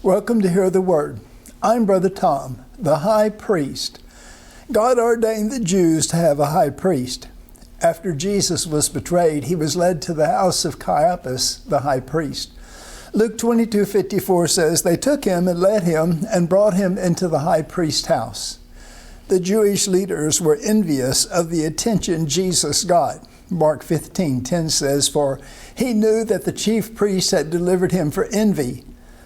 Welcome to Hear the Word. I'm Brother Tom, the high priest. God ordained the Jews to have a high priest. After Jesus was betrayed, he was led to the house of Caiaphas, the high priest. Luke 22:54 says, "They took him and led him and brought him into the high priest's house." The Jewish leaders were envious of the attention Jesus got. Mark 15:10 says, "For he knew that the chief priests had delivered him for envy."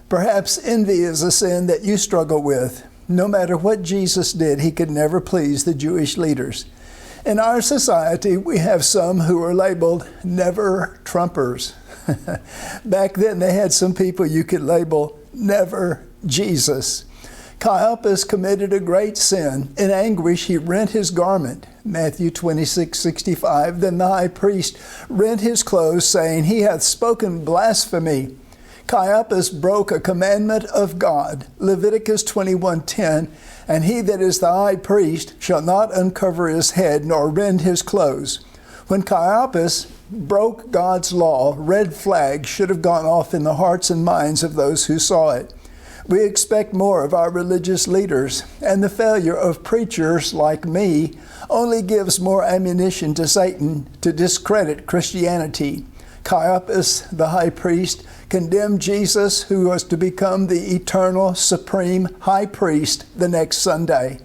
Perhaps envy is a sin that you struggle with. No matter what Jesus did, he could never please the Jewish leaders. In our society, we have some who are labeled never Trumpers. Back then, they had some people you could label never Jesus. Caiaphas committed a great sin. In anguish, he rent his garment. Matthew 26:65. Then the high priest rent his clothes, saying, "He hath spoken blasphemy." Caiaphas broke a commandment of God. Leviticus 21:10. And he that is the high priest shall not uncover his head nor rend his clothes. When Caiaphas broke God's law, red flags should have gone off in the hearts and minds of those who saw it. We expect more of our religious leaders, and the failure of preachers like me only gives more ammunition to Satan to discredit Christianity. Caiaphas, the high priest, condemned Jesus, who was to become the eternal, supreme high priest the next Sunday.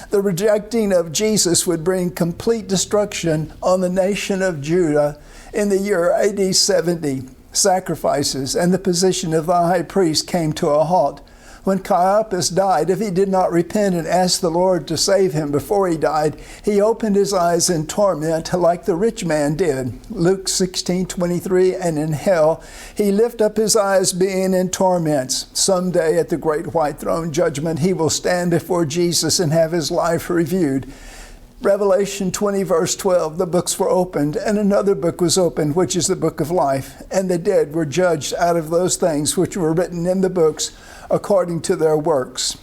The rejecting of Jesus would bring complete destruction on the nation of Judah in the year AD 70. Sacrifices and the position of the high priest came to a halt. When Caiaphas died, if he did not repent and ask the Lord to save him before he died, he opened his eyes in torment like the rich man did. Luke 16:23, and in hell he lift up his eyes being in torments. Someday at the great white throne judgment, he will stand before Jesus and have his life reviewed. Revelation 20 verse 12, the books were opened, and another book was opened, which is the book of life. And the dead were judged out of those things which were written in the books according to their works.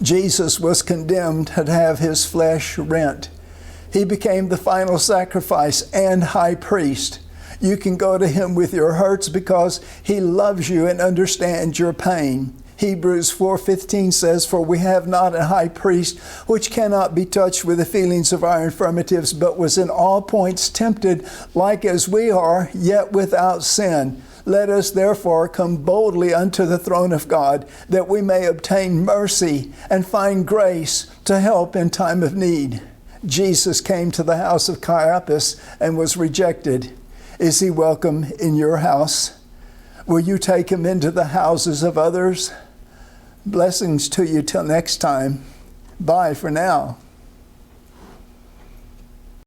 Jesus was condemned to have his flesh rent. He became the final sacrifice and high priest. You can go to him with your hurts because he loves you and understands your pain. Hebrews 4:15 says, "For we have not a high priest which cannot be touched with the feelings of our infirmities, but was in all points tempted like as we are, yet without sin. Let us therefore come boldly unto the throne of God, that we may obtain mercy and find grace to help in time of need." Jesus came to the house of Caiaphas and was rejected. Is he welcome in your house? Will you take him into the houses of others? Blessings to you till next time. Bye for now.